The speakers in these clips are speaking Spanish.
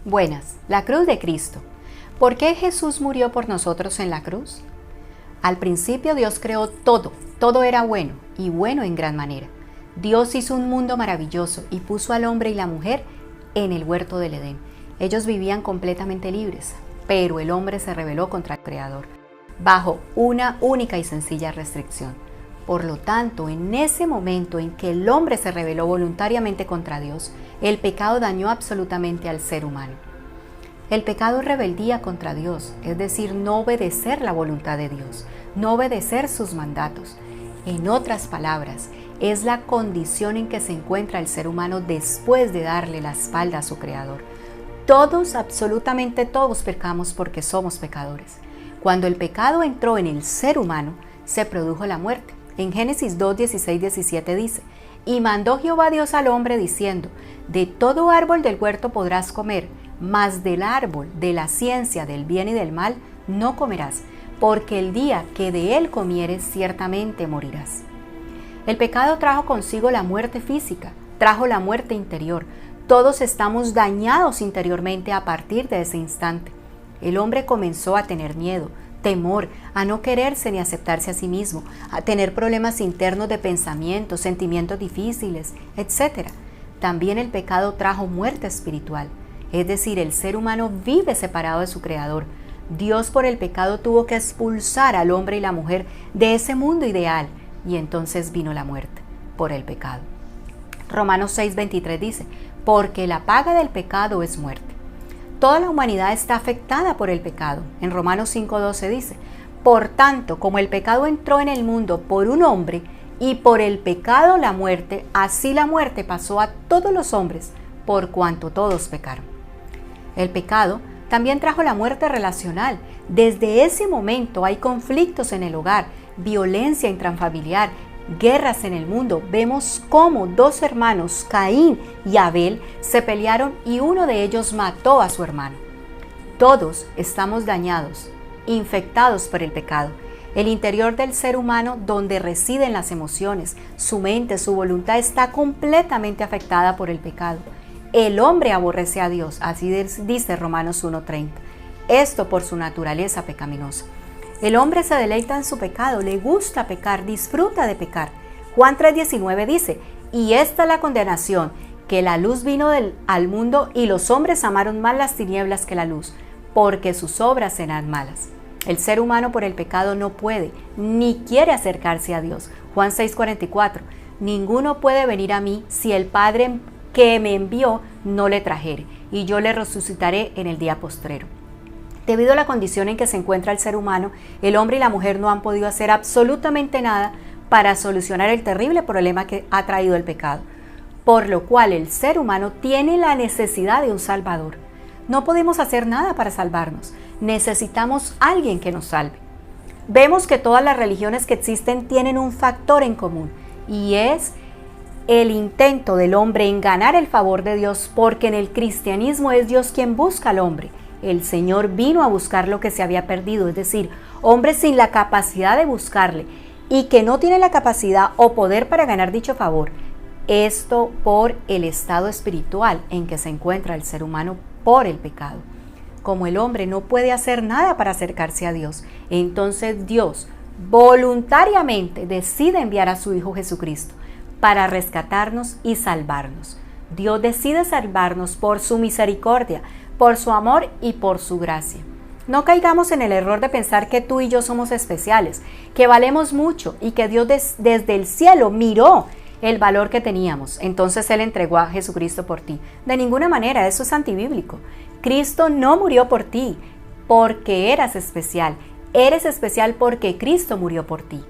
Buenas, la cruz de Cristo. ¿Por qué Jesús murió por nosotros en la cruz? Al principio Dios creó todo era bueno y bueno en gran manera. Dios hizo un mundo maravilloso y puso al hombre y la mujer en el huerto del Edén. Ellos vivían completamente libres, pero el hombre se rebeló contra el Creador, bajo una única y sencilla restricción. Por lo tanto, en ese momento en que el hombre se rebeló voluntariamente contra Dios, el pecado dañó absolutamente al ser humano. El pecado es rebeldía contra Dios, es decir, no obedecer la voluntad de Dios, no obedecer sus mandatos. En otras palabras, es la condición en que se encuentra el ser humano después de darle la espalda a su Creador. Todos, absolutamente todos, pecamos porque somos pecadores. Cuando el pecado entró en el ser humano, se produjo la muerte. En Génesis 2, 16, 17 dice: Y mandó Jehová Dios al hombre diciendo: De todo árbol del huerto podrás comer, mas del árbol de la ciencia del bien y del mal no comerás, porque el día que de él comieres ciertamente morirás. El pecado trajo consigo la muerte física, trajo la muerte interior. Todos estamos dañados interiormente a partir de ese instante. El hombre comenzó a tener miedo, temor, a no quererse ni aceptarse a sí mismo, a tener problemas internos de pensamientos, sentimientos difíciles, etc. También el pecado trajo muerte espiritual, es decir, el ser humano vive separado de su Creador. Dios por el pecado tuvo que expulsar al hombre y la mujer de ese mundo ideal, y entonces vino la muerte por el pecado. Romanos 6:23 dice: Porque la paga del pecado es muerte. Toda la humanidad está afectada por el pecado. En Romanos 5:12 dice: Por tanto, como el pecado entró en el mundo por un hombre, y por el pecado la muerte, así la muerte pasó a todos los hombres, por cuanto todos pecaron. El pecado también trajo la muerte relacional. Desde ese momento hay conflictos en el hogar, violencia intrafamiliar, guerras en el mundo. Vemos cómo dos hermanos, Caín y Abel, se pelearon y uno de ellos mató a su hermano. Todos estamos dañados, infectados por el pecado. El interior del ser humano, donde residen las emociones, su mente, su voluntad, está completamente afectada por el pecado. El hombre aborrece a Dios, así dice Romanos 1:30. Esto por su naturaleza pecaminosa. El hombre se deleita en su pecado, le gusta pecar, disfruta de pecar. Juan 3:19 dice: Y esta es la condenación, que la luz vino al mundo y los hombres amaron más las tinieblas que la luz, porque sus obras eran malas. El ser humano por el pecado no puede ni quiere acercarse a Dios. Juan 6:44: Ninguno puede venir a mí si el Padre que me envió no le trajere, y yo le resucitaré en el día postrero. Debido a la condición en que se encuentra el ser humano, el hombre y la mujer no han podido hacer absolutamente nada para solucionar el terrible problema que ha traído el pecado, por lo cual el ser humano tiene la necesidad de un Salvador. No podemos hacer nada para salvarnos, necesitamos a alguien que nos salve. Vemos que todas las religiones que existen tienen un factor en común, y es el intento del hombre en ganar el favor de Dios, porque en el cristianismo es Dios quien busca al hombre. El Señor vino a buscar lo que se había perdido, es decir, hombres sin la capacidad de buscarle y que no tienen la capacidad o poder para ganar dicho favor. Esto por el estado espiritual en que se encuentra el ser humano por el pecado. Como el hombre no puede hacer nada para acercarse a Dios, entonces Dios voluntariamente decide enviar a su Hijo Jesucristo para rescatarnos y salvarnos. Dios decide salvarnos por su misericordia, por su amor y por su gracia. No caigamos en el error de pensar que tú y yo somos especiales, que valemos mucho y que Dios desde el cielo miró el valor que teníamos. Entonces Él entregó a Jesucristo por ti. De ninguna manera, eso es antibíblico. Cristo no murió por ti porque eras especial. Eres especial porque Cristo murió por ti.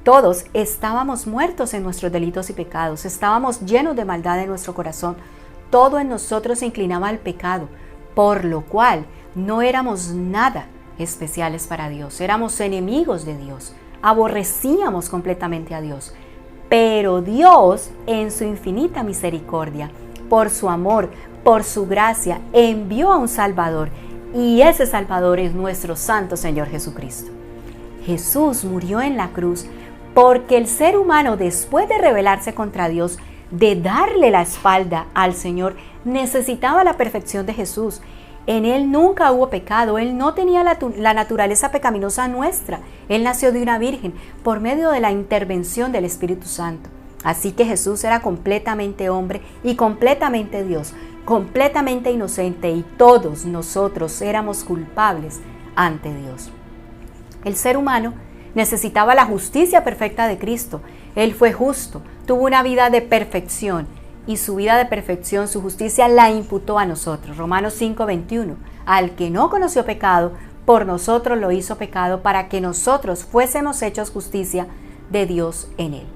Todos estábamos muertos en nuestros delitos y pecados, estábamos llenos de maldad en nuestro corazón. Todo en nosotros se inclinaba al pecado, por lo cual no éramos nada especiales para Dios, éramos enemigos de Dios, aborrecíamos completamente a Dios. Pero Dios, en su infinita misericordia, por su amor, por su gracia, envió a un Salvador, y ese Salvador es nuestro Santo Señor Jesucristo. Jesús murió en la cruz porque el ser humano, después de rebelarse contra Dios, de darle la espalda al Señor, necesitaba la perfección de Jesús. En Él nunca hubo pecado, Él no tenía la naturaleza pecaminosa nuestra. Él nació de una virgen por medio de la intervención del Espíritu Santo. Así que Jesús era completamente hombre y completamente Dios, completamente inocente, y todos nosotros éramos culpables ante Dios. El ser humano necesitaba la justicia perfecta de Cristo. Él fue justo, tuvo una vida de perfección, y su vida de perfección, su justicia, la imputó a nosotros. Romanos 5:21. Al que no conoció pecado, por nosotros lo hizo pecado, para que nosotros fuésemos hechos justicia de Dios en él.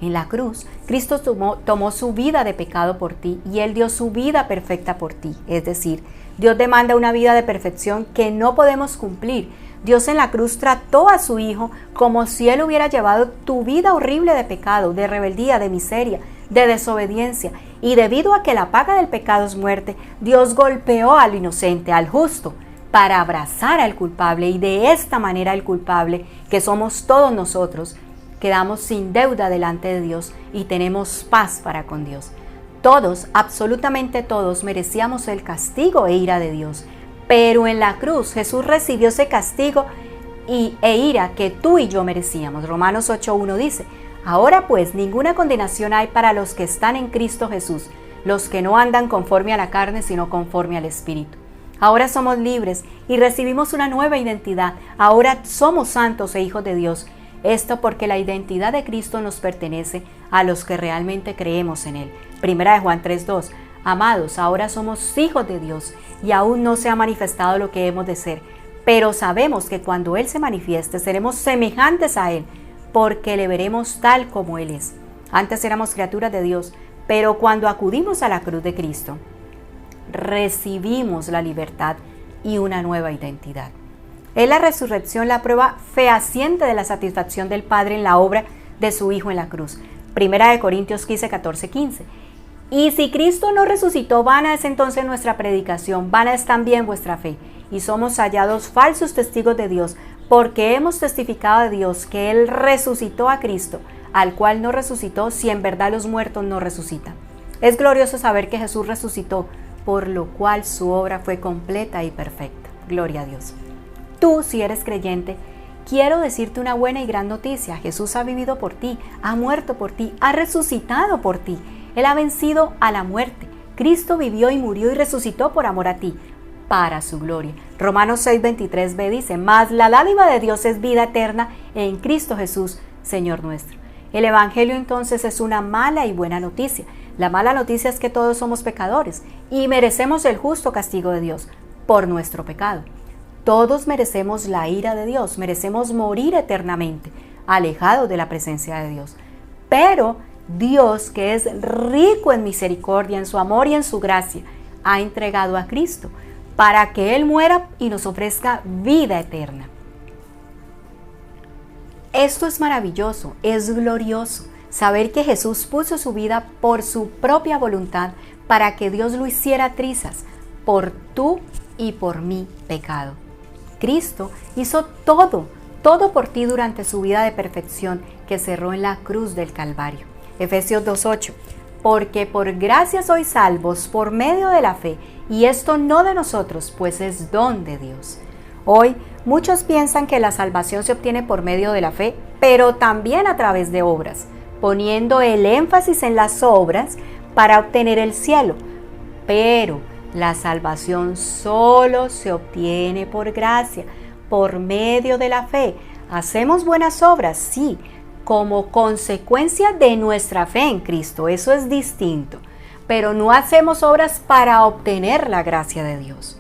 En la cruz, Cristo tomó su vida de pecado por ti, y Él dio su vida perfecta por ti. Es decir, Dios demanda una vida de perfección que no podemos cumplir. Dios en la cruz trató a su Hijo como si Él hubiera llevado tu vida horrible de pecado, de rebeldía, de miseria, de desobediencia. Y debido a que la paga del pecado es muerte, Dios golpeó al inocente, al justo, para abrazar al culpable. Y de esta manera el culpable, que somos todos nosotros, quedamos sin deuda delante de Dios y tenemos paz para con Dios. Todos, absolutamente todos, merecíamos el castigo e ira de Dios. Pero en la cruz Jesús recibió ese castigo e ira que tú y yo merecíamos. Romanos 8:1 dice: ahora pues ninguna condenación hay para los que están en Cristo Jesús, los que no andan conforme a la carne, sino conforme al Espíritu. Ahora somos libres y recibimos una nueva identidad. Ahora somos santos e hijos de Dios. Esto porque la identidad de Cristo nos pertenece a los que realmente creemos en Él. Primera de Juan 3:2. Amados, ahora somos hijos de Dios y aún no se ha manifestado lo que hemos de ser, pero sabemos que cuando Él se manifieste seremos semejantes a Él, porque le veremos tal como Él es. Antes éramos criaturas de Dios, pero cuando acudimos a la cruz de Cristo, recibimos la libertad y una nueva identidad. Es la resurrección la prueba fehaciente de la satisfacción del Padre en la obra de su Hijo en la cruz. Primera de Corintios 15:14-15. Y si Cristo no resucitó, vana es entonces nuestra predicación, vana es también vuestra fe, y somos hallados falsos testigos de Dios, porque hemos testificado de Dios que Él resucitó a Cristo, al cual no resucitó, si en verdad los muertos no resucitan. Es glorioso saber que Jesús resucitó, por lo cual su obra fue completa y perfecta. Gloria a Dios. Tú, si eres creyente, quiero decirte una buena y gran noticia. Jesús ha vivido por ti, ha muerto por ti, ha resucitado por ti. Él ha vencido a la muerte. Cristo vivió y murió y resucitó por amor a ti, para su gloria. Romanos 6:23b dice: mas la dádiva de Dios es vida eterna en Cristo Jesús, Señor nuestro. El Evangelio entonces es una mala y buena noticia. La mala noticia es que todos somos pecadores y merecemos el justo castigo de Dios por nuestro pecado. Todos merecemos la ira de Dios, merecemos morir eternamente, alejados de la presencia de Dios. Pero Dios, que es rico en misericordia, en su amor y en su gracia, ha entregado a Cristo para que Él muera y nos ofrezca vida eterna. Esto es maravilloso, es glorioso, saber que Jesús puso su vida por su propia voluntad para que Dios lo hiciera trizas por tú y por mi pecado. Cristo hizo todo por ti durante su vida de perfección que cerró en la cruz del Calvario. Efesios 2:8. Porque por gracia sois salvos por medio de la fe, y esto no de nosotros, pues es don de Dios. Hoy muchos piensan que la salvación se obtiene por medio de la fe, pero también a través de obras, poniendo el énfasis en las obras para obtener el cielo. Pero la salvación solo se obtiene por gracia, por medio de la fe. Hacemos buenas obras, sí, como consecuencia de nuestra fe en Cristo, eso es distinto, pero no hacemos obras para obtener la gracia de Dios.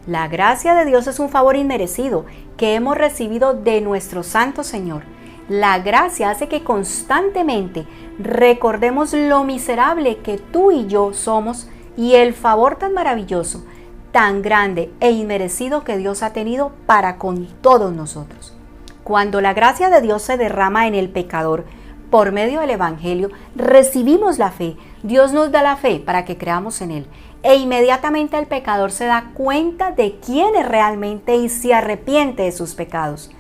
La gracia de Dios es un favor inmerecido que hemos recibido de nuestro Santo Señor. La gracia hace que constantemente recordemos lo miserable que tú y yo somos y el favor tan maravilloso, tan grande e inmerecido que Dios ha tenido para con todos nosotros. Cuando la gracia de Dios se derrama en el pecador por medio del Evangelio, recibimos la fe. Dios nos da la fe para que creamos en Él. E inmediatamente el pecador se da cuenta de quién es realmente y se arrepiente de sus pecados.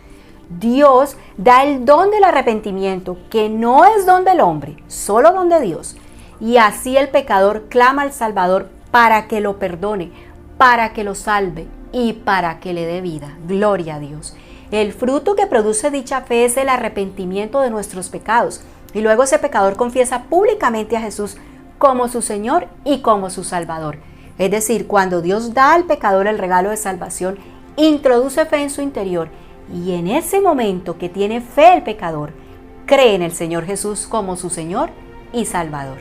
Dios da el don del arrepentimiento, que no es don del hombre, solo don de Dios. Y así el pecador clama al Salvador para que lo perdone, para que lo salve y para que le dé vida. Gloria a Dios. El fruto que produce dicha fe es el arrepentimiento de nuestros pecados. Y luego ese pecador confiesa públicamente a Jesús como su Señor y como su Salvador. Es decir, cuando Dios da al pecador el regalo de salvación, introduce fe en su interior. Y en ese momento que tiene fe el pecador, cree en el Señor Jesús como su Señor y Salvador.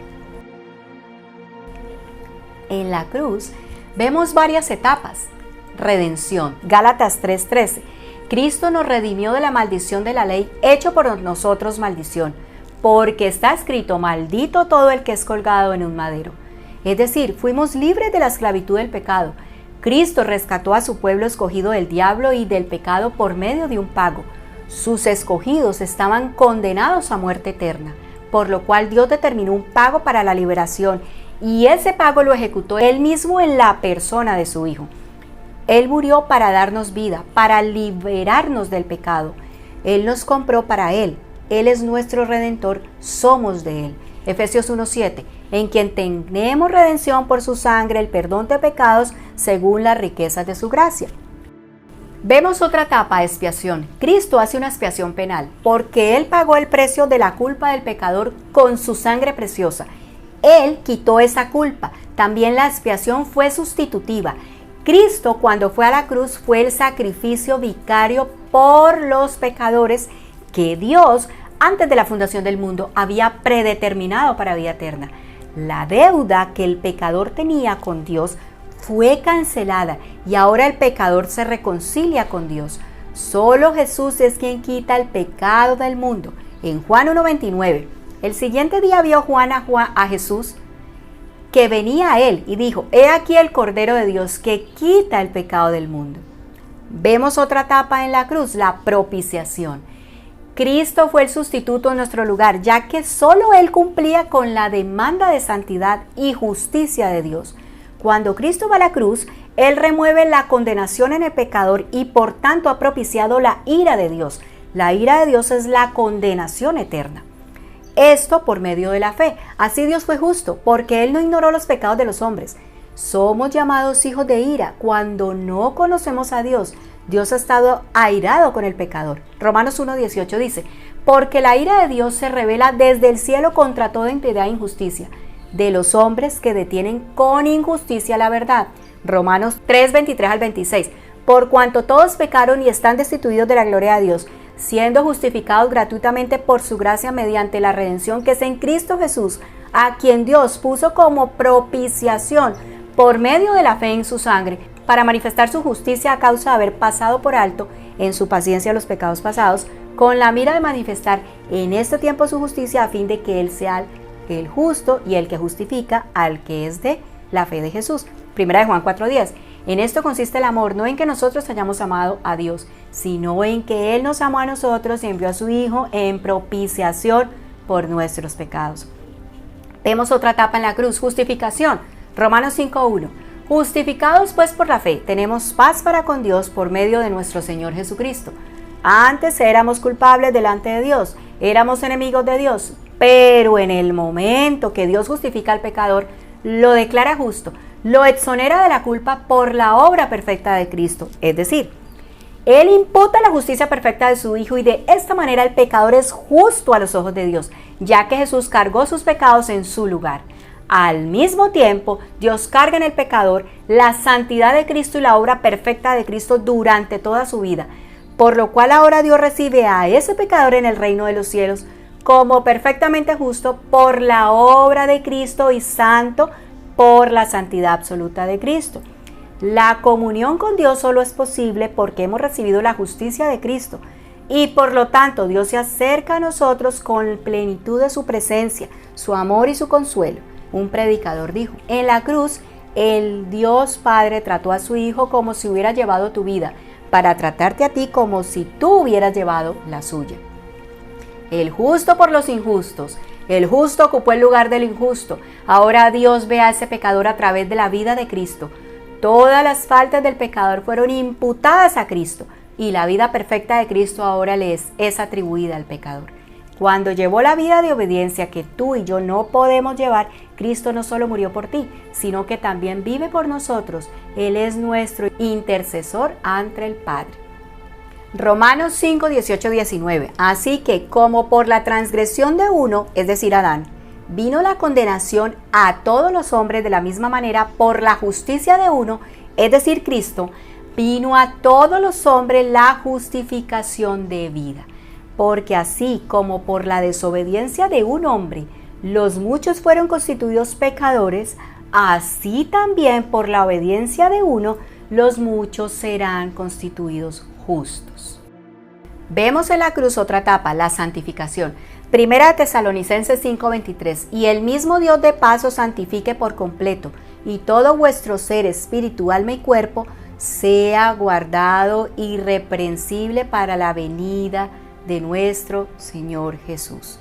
En la cruz vemos varias etapas. Redención, Gálatas 3:13. Cristo nos redimió de la maldición de la ley, hecho por nosotros maldición, porque está escrito: maldito todo el que es colgado en un madero. Es decir, fuimos libres de la esclavitud del pecado. Cristo rescató a su pueblo escogido del diablo y del pecado por medio de un pago. Sus escogidos estaban condenados a muerte eterna, por lo cual Dios determinó un pago para la liberación, y ese pago lo ejecutó Él mismo en la persona de su Hijo. Él murió para darnos vida, para liberarnos del pecado. Él nos compró para Él. Él es nuestro Redentor, somos de Él. Efesios 1:7, en quien tenemos redención por su sangre, el perdón de pecados, según las riquezas de su gracia. Vemos otra etapa de expiación. Cristo hace una expiación penal, porque Él pagó el precio de la culpa del pecador con su sangre preciosa. Él quitó esa culpa. También la expiación fue sustitutiva. Cristo, cuando fue a la cruz, fue el sacrificio vicario por los pecadores que Dios, antes de la fundación del mundo, había predeterminado para vida eterna. La deuda que el pecador tenía con Dios fue cancelada y ahora el pecador se reconcilia con Dios. Solo Jesús es quien quita el pecado del mundo. En Juan 1:29, el siguiente día vio Juan a Jesús que venía a él y dijo: he aquí el Cordero de Dios que quita el pecado del mundo. Vemos otra etapa en la cruz, la propiciación. Cristo fue el sustituto en nuestro lugar, ya que solo Él cumplía con la demanda de santidad y justicia de Dios. Cuando Cristo va a la cruz, Él remueve la condenación en el pecador y por tanto ha propiciado la ira de Dios. La ira de Dios es la condenación eterna. Esto por medio de la fe. Así Dios fue justo, porque Él no ignoró los pecados de los hombres. Somos llamados hijos de ira cuando no conocemos a Dios. Dios ha estado airado con el pecador. Romanos 1:18 dice: porque la ira de Dios se revela desde el cielo contra toda impiedad e injusticia, de los hombres que detienen con injusticia la verdad. Romanos 3:23-26. Por cuanto todos pecaron y están destituidos de la gloria de Dios, siendo justificados gratuitamente por su gracia mediante la redención que es en Cristo Jesús, a quien Dios puso como propiciación por medio de la fe en su sangre, para manifestar su justicia a causa de haber pasado por alto en su paciencia los pecados pasados, con la mira de manifestar en este tiempo su justicia, a fin de que Él sea el justo y el que justifica al que es de la fe de Jesús. Primera de Juan 4:10. En esto consiste el amor, no en que nosotros hayamos amado a Dios, sino en que Él nos amó a nosotros y envió a su Hijo en propiciación por nuestros pecados. Vemos otra etapa en la cruz, justificación. Romanos 5:1. Justificados pues por la fe, tenemos paz para con Dios por medio de nuestro Señor Jesucristo. Antes éramos culpables delante de Dios, éramos enemigos de Dios, pero en el momento que Dios justifica al pecador, lo declara justo, lo exonera de la culpa por la obra perfecta de Cristo. Es decir, Él imputa la justicia perfecta de su Hijo y de esta manera el pecador es justo a los ojos de Dios, ya que Jesús cargó sus pecados en su lugar. Al mismo tiempo, Dios carga en el pecador la santidad de Cristo y la obra perfecta de Cristo durante toda su vida, por lo cual ahora Dios recibe a ese pecador en el reino de los cielos como perfectamente justo por la obra de Cristo y santo por la santidad absoluta de Cristo. La comunión con Dios solo es posible porque hemos recibido la justicia de Cristo y por lo tanto Dios se acerca a nosotros con plenitud de su presencia, su amor y su consuelo. Un predicador dijo: en la cruz, el Dios Padre trató a su Hijo como si hubiera llevado tu vida, para tratarte a ti como si tú hubieras llevado la suya. El justo por los injustos, el justo ocupó el lugar del injusto. Ahora Dios ve a ese pecador a través de la vida de Cristo. Todas las faltas del pecador fueron imputadas a Cristo y la vida perfecta de Cristo ahora le es atribuida al pecador. Cuando llevó la vida de obediencia que tú y yo no podemos llevar, Cristo no solo murió por ti, sino que también vive por nosotros. Él es nuestro intercesor ante el Padre. Romanos 5, 18, 19. Así que como por la transgresión de uno, es decir, Adán, vino la condenación a todos los hombres, de la misma manera por la justicia de uno, es decir, Cristo, vino a todos los hombres la justificación de vida. Porque así como por la desobediencia de un hombre los muchos fueron constituidos pecadores, así también por la obediencia de uno los muchos serán constituidos justos. Vemos en la cruz otra etapa, la santificación. Primera de Tesalonicenses 5:23. Y el mismo Dios de paz os santifique por completo, y todo vuestro ser, espíritu, alma y cuerpo sea guardado irreprensible para la venida de nuestro Señor Jesús.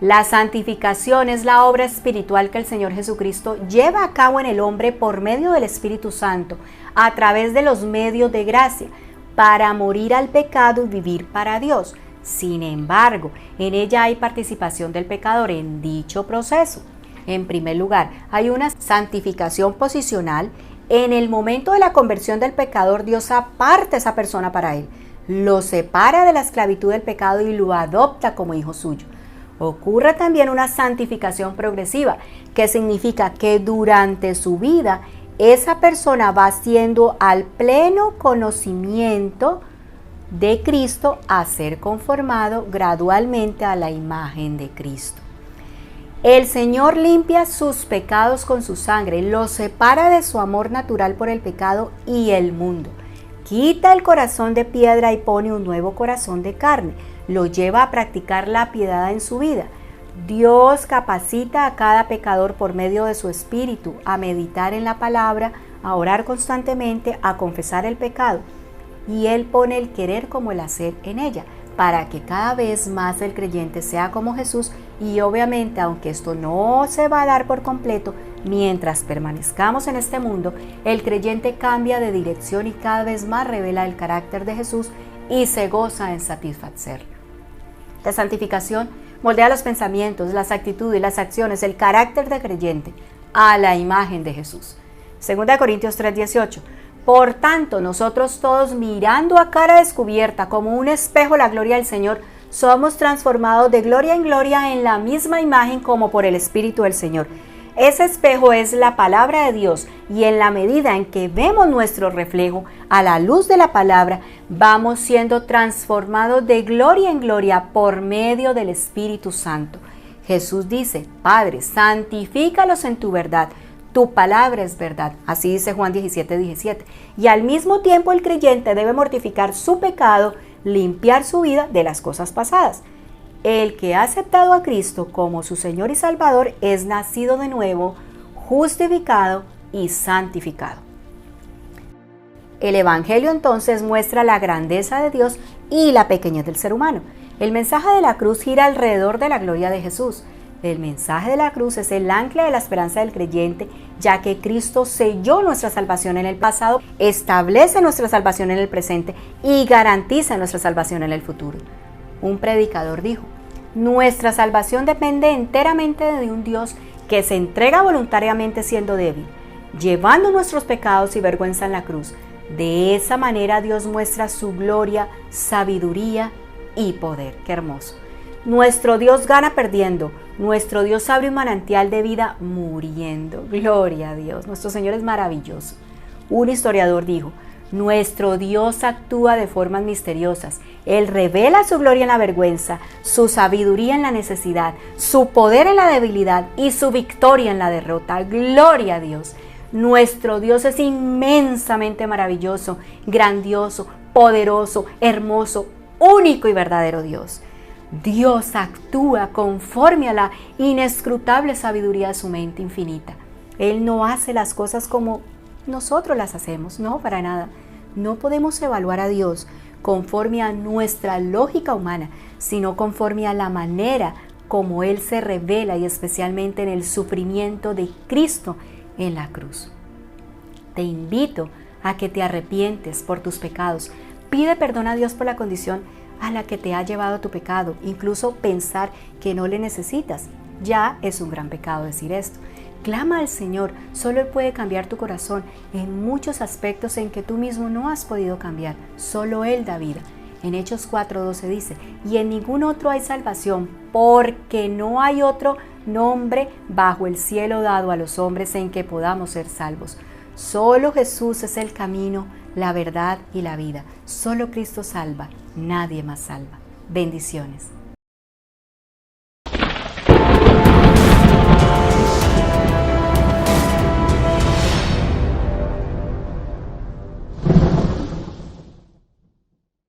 La santificación es la obra espiritual que el Señor Jesucristo lleva a cabo en el hombre por medio del Espíritu Santo, a través de los medios de gracia, para morir al pecado y vivir para Dios. Sin embargo, en ella hay participación del pecador en dicho proceso. En primer lugar, hay una santificación posicional. En el momento de la conversión del pecador, Dios aparta a esa persona para él, lo separa de la esclavitud del pecado y lo adopta como hijo suyo. Ocurre también una santificación progresiva, que significa que durante su vida esa persona va siendo al pleno conocimiento de Cristo, a ser conformado gradualmente a la imagen de Cristo. El Señor limpia sus pecados con su sangre, los separa de su amor natural por el pecado y el mundo. Quita el corazón de piedra y pone un nuevo corazón de carne. Lo lleva a practicar la piedad en su vida. Dios capacita a cada pecador por medio de su espíritu a meditar en la palabra, a orar constantemente, a confesar el pecado. Y Él pone el querer como el hacer en ella, para que cada vez más el creyente sea como Jesús. Y obviamente, aunque esto no se va a dar por completo, mientras permanezcamos en este mundo, el creyente cambia de dirección y cada vez más revela el carácter de Jesús y se goza en satisfacerlo. La santificación moldea los pensamientos, las actitudes, las acciones, el carácter del creyente a la imagen de Jesús. 2 Corintios 3:18. Por tanto, nosotros todos, mirando a cara descubierta como un espejo la gloria del Señor, somos transformados de gloria en gloria en la misma imagen como por el Espíritu del Señor. Ese espejo es la palabra de Dios, y en la medida en que vemos nuestro reflejo a la luz de la palabra, vamos siendo transformados de gloria en gloria por medio del Espíritu Santo. Jesús dice: Padre, santifícalos en tu verdad. Tu palabra es verdad. Así dice Juan 17:17. Y al mismo tiempo el creyente debe mortificar su pecado, limpiar su vida de las cosas pasadas. El que ha aceptado a Cristo como su Señor y Salvador es nacido de nuevo, justificado y santificado. El Evangelio entonces muestra la grandeza de Dios y la pequeñez del ser humano. El mensaje de la cruz gira alrededor de la gloria de Jesús. El mensaje de la cruz es el ancla de la esperanza del creyente, ya que Cristo selló nuestra salvación en el pasado, establece nuestra salvación en el presente y garantiza nuestra salvación en el futuro. Un predicador dijo: nuestra salvación depende enteramente de un Dios que se entrega voluntariamente siendo débil, llevando nuestros pecados y vergüenza en la cruz. De esa manera Dios muestra su gloria, sabiduría y poder. ¡Qué hermoso! Nuestro Dios gana perdiendo. Nuestro Dios abre un manantial de vida muriendo. Gloria a Dios. Nuestro Señor es maravilloso. Un historiador dijo: nuestro Dios actúa de formas misteriosas. Él revela su gloria en la vergüenza, su sabiduría en la necesidad, su poder en la debilidad y su victoria en la derrota. Gloria a Dios. Nuestro Dios es inmensamente maravilloso, grandioso, poderoso, hermoso, único y verdadero Dios. Dios actúa conforme a la inescrutable sabiduría de su mente infinita. Él no hace las cosas como nosotros las hacemos, no, para nada. No podemos evaluar a Dios conforme a nuestra lógica humana, sino conforme a la manera como Él se revela, y especialmente en el sufrimiento de Cristo en la cruz. Te invito a que te arrepientes por tus pecados. Pide perdón a Dios por la condición a la que te ha llevado tu pecado. Incluso pensar que no le necesitas. Ya es un gran pecado decir esto. Clama al Señor, solo Él puede cambiar tu corazón en muchos aspectos en que tú mismo no has podido cambiar. Solo Él da vida. En Hechos 4:12 dice, y en ningún otro hay salvación, porque no hay otro nombre bajo el cielo dado a los hombres en que podamos ser salvos. Solo Jesús es el camino, la verdad y la vida. Solo Cristo salva, nadie más salva. Bendiciones.